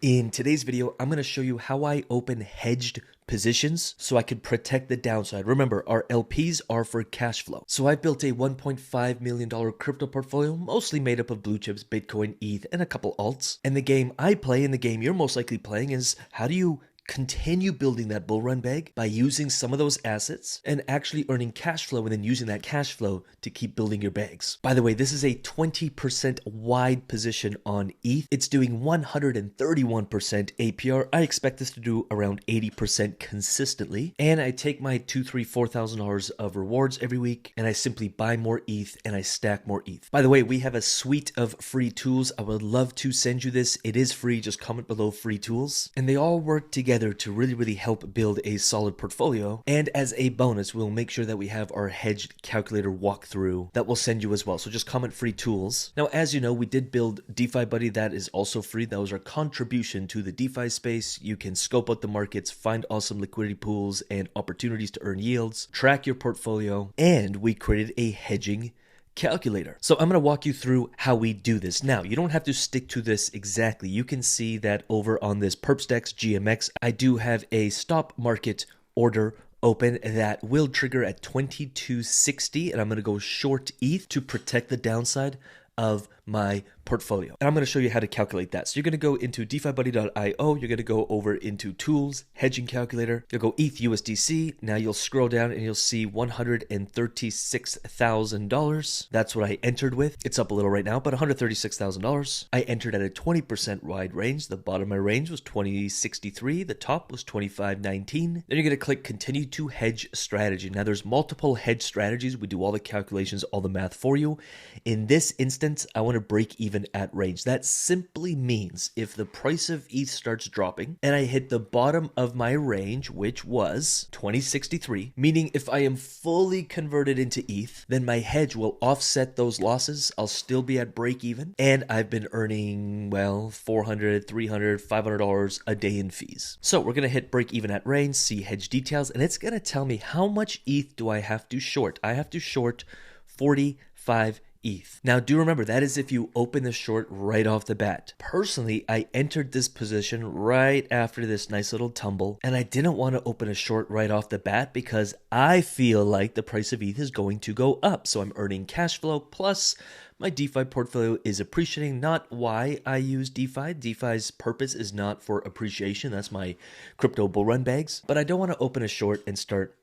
In today's video, I'm going to show you how I open hedged positions so I can protect the downside. Remember, our LPs are for cash flow. So I built a $1.5 million crypto portfolio, mostly made up of blue chips, Bitcoin, ETH, and a couple alts. And the game I play and the game you're most likely playing is how do you continue building that bull run bag by using some of those assets and actually earning cash flow and then using that cash flow to keep building your bags. By the way, this is a 20% wide position on ETH. It's doing 131% APR. I expect this to do around 80% consistently. And I take my $2,000, $3,000, $4,000 of rewards every week and I simply buy more ETH and I stack more ETH. By the way, we have a suite of free tools. I would love to send you this. It is free. Just comment below free tools. And they all work together to really help build a solid portfolio. And as a bonus, we'll make sure that we have our hedged calculator walkthrough that we'll send you as well. So just comment free tools. Now, as you know, we did build DeFi Buddy. That is also free. That was our contribution to the DeFi space. You can scope out the markets, find awesome liquidity pools and opportunities to earn yields, track your portfolio, and we created a hedging calculator. So I'm going to walk you through how we do this. Now, you don't have to stick to this exactly. You can see that over on this Perpstex GMX, I do have a stop market order open that will trigger at 2260, and I'm going to go short ETH to protect the downside of my portfolio. And I'm going to show you how to calculate that. So you're going to go into defibuddy.io. You're going to go over into tools, hedging calculator. You'll go ETH USDC. Now you'll scroll down and you'll see $136,000. That's what I entered with. It's up a little right now, but $136,000. I entered at a 20% wide range. The bottom of my range was 2063. The top was 2519. Then you're going to click continue to hedge strategy. Now there's multiple hedge strategies. We do all the calculations, all the math for you. In this instance, I want to break even at range. That simply means if the price of ETH starts dropping and I hit the bottom of my range, which was 2063, meaning if I am fully converted into ETH, then my hedge will offset those losses. I'll still be at break even. And I've been earning, well, $400, $300, $500 a day in fees. So we're going to hit break even at range, see hedge details, and it's going to tell me how much ETH do I have to short. I have to short 45 ETH. Now, do remember, that is if you open the short right off the bat. Personally, I entered this position right after this nice little tumble, and I didn't want to open a short right off the bat because I feel like the price of ETH is going to go up. So I'm earning cash flow, plus my DeFi portfolio is appreciating. Not why I use DeFi. DeFi's purpose is not for appreciation. That's my crypto bull run bags. But I don't want to open a short and start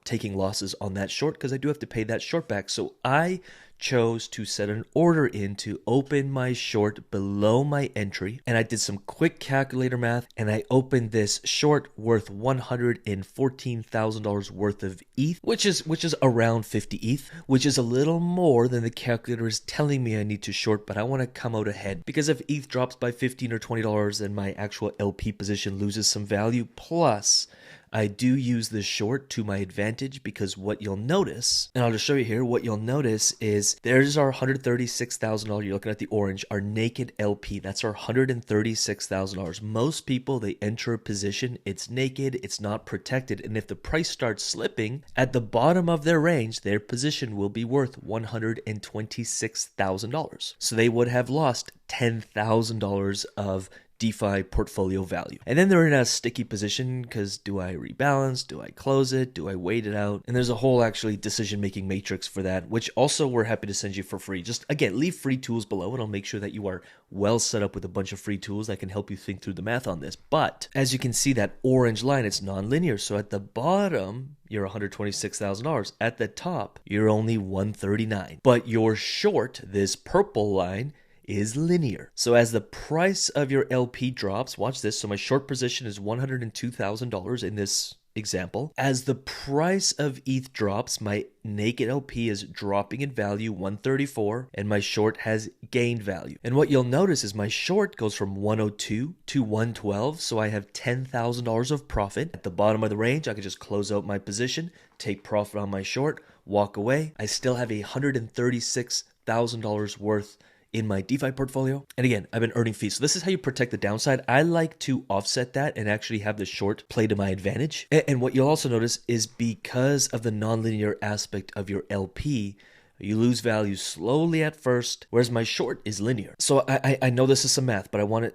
taking losses on that short because I do have to pay that short back. So I chose to set an order in to open my short below my entry. And I did some quick calculator math and I opened this short worth $114,000 worth of ETH, which is around 50 ETH, which is a little more than the calculator is telling me I need to short, but I want to come out ahead because if ETH drops by $15 or $20, then my actual LP position loses some value. Plus, I do use this short to my advantage because what you'll notice, and I'll just show you here, what you'll notice is there's our $136,000. You're looking at the orange, our naked LP. That's our $136,000. Most people, they enter a position, it's naked, it's not protected. And if the price starts slipping at the bottom of their range, their position will be worth $126,000. So they would have lost $10,000 of DeFi portfolio value. And then they're in a sticky position because do I rebalance? Do I close it? Do I wait it out? And there's a whole actually decision-making matrix for that, which also we're happy to send you for free. Just again, leave free tools below and I'll make sure that you are well set up with a bunch of free tools that can help you think through the math on this. But as you can see, that orange line, it's non-linear. So at the bottom, you're $126,000. At the top, you're only $139,000. But your short, this purple line, is linear. So as the price of your LP drops, watch this. So my short position is $102,000 in this example. As the price of ETH drops, my naked LP is dropping in value, 134, and my short has gained value. And what you'll notice is my short goes from 102 to 112, so I have $10,000 of profit. At the bottom of the range, I can just close out my position, take profit on my short, walk away. I still have $136,000 worth in my DeFi portfolio. And again, I've been earning fees. So this is how you protect the downside. I like to offset that and actually have the short play to my advantage. And what you'll also notice is because of the nonlinear aspect of your LP, you lose value slowly at first, whereas my short is linear. So I know this is some math, but I want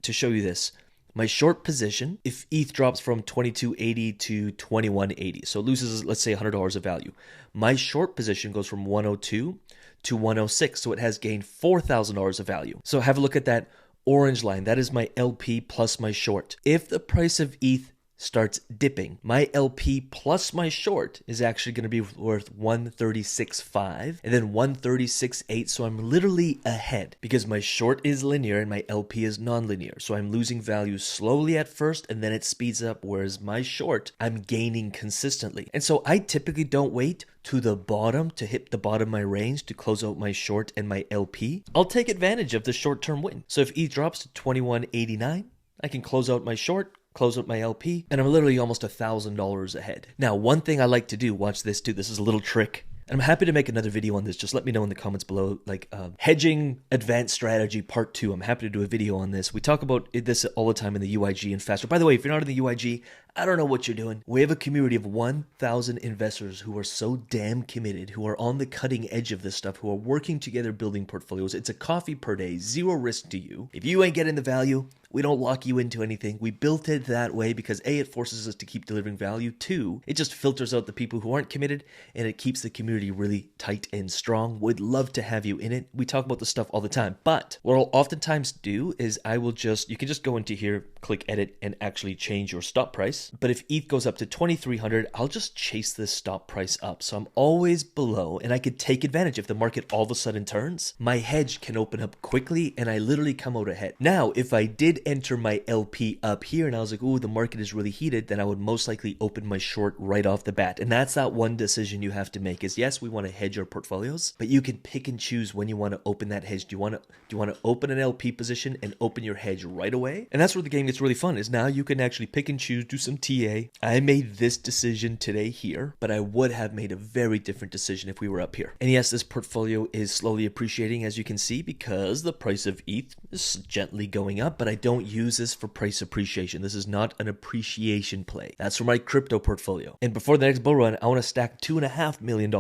to show you this. My short position, if ETH drops from 2280 to 2180, so it loses, let's say, $100 of value, my short position goes from 102 to 106, so it has gained $4,000 of value. So have a look at that orange line. That is my LP plus my short. If the price of ETH starts dipping, my LP plus my short is actually going to be worth 136.5 and then 136.8. So I'm literally ahead because my short is linear and my LP is non-linear. So I'm losing value slowly at first and then it speeds up, whereas my short, I'm gaining consistently. And so I typically don't wait to the bottom to hit the bottom of my range to close out my short and my LP. I'll take advantage of the short-term win. So if ETH drops to 21.89, I can close out my short, close up my LP, and I'm literally almost $1,000 ahead. Now, one thing I like to do, watch this too, this is a little trick, and I'm happy to make another video on this. Just let me know in the comments below, like hedging advanced strategy part 2. I'm happy to do a video on this. We talk about this all the time in the UIG and faster. By the way, if you're not in the UIG, I don't know what you're doing. We have a community of 1,000 investors who are so damn committed, who are on the cutting edge of this stuff, who are working together building portfolios. It's a coffee per day, zero risk to you. If you ain't getting the value, we don't lock you into anything. We built it that way because A, it forces us to keep delivering value. 2, it just filters out the people who aren't committed and it keeps the community really tight and strong. Would love to have you in it. We talk about this stuff all the time, but what I'll oftentimes do is you can just go into here, click edit and actually change your stop price. But if ETH goes up to 2,300, I'll just chase this stop price up. So I'm always below and I could take advantage. If the market all of a sudden turns, my hedge can open up quickly and I literally come out ahead. Now, if I did enter my LP up here and I was like, oh, the market is really heated, then I would most likely open my short right off the bat. And that's that one decision you have to make is, yes, we want to hedge our portfolios, but you can pick and choose when you want to open that hedge. Do you want to open an LP position and open your hedge right away? And that's where the game gets really fun, is now you can actually pick and choose, do some TA. I made this decision today here, but I would have made a very different decision if we were up here. And yes, this portfolio is slowly appreciating, as you can see, because the price of ETH is gently going up, but I don't use this for price appreciation. This is not an appreciation play. That's for my crypto portfolio. And before the next bull run, I want to stack $2.5 million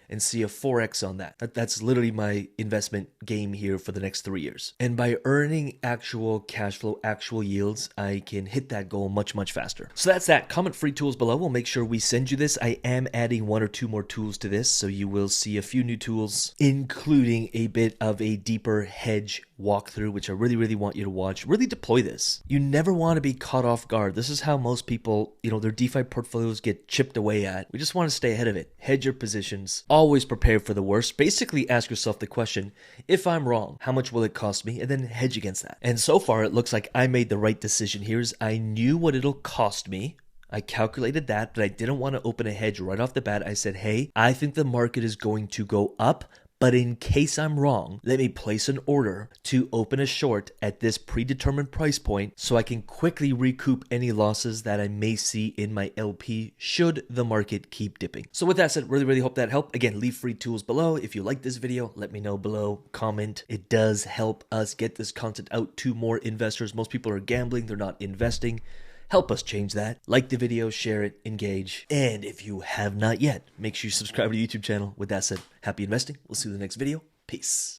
and see a 4x on that. That's literally my investment game here for the next 3 years. And by earning actual cash flow, actual yields, I can hit that goal much, much faster. So that's that. Comment free tools below. We'll make sure we send you this. I am adding 1 or 2 more tools to this, so you will see a few new tools, including a bit of a deeper hedge walkthrough, which I really, really want you to watch. Really deploy this. You never want to be caught off guard. This is how most people, their DeFi portfolios get chipped away at. We just want to stay ahead of it. Hedge your positions. Always prepare for the worst. Basically ask yourself the question, if I'm wrong, how much will it cost me? And then hedge against that. And so far, it looks like I made the right decision here. I knew what it'll cost me. I calculated that, but I didn't want to open a hedge right off the bat. I said, hey, I think the market is going to go up, but in case I'm wrong, let me place an order to open a short at this predetermined price point so I can quickly recoup any losses that I may see in my LP should the market keep dipping. So with that said, really, really hope that helped. Again, leave free tools below. If you like this video, let me know below. Comment. It does help us get this content out to more investors. Most people are gambling. They're not investing. Help us change that. Like the video, share it, engage. And if you have not yet, make sure you subscribe to the YouTube channel. With that said, happy investing. We'll see you in the next video. Peace.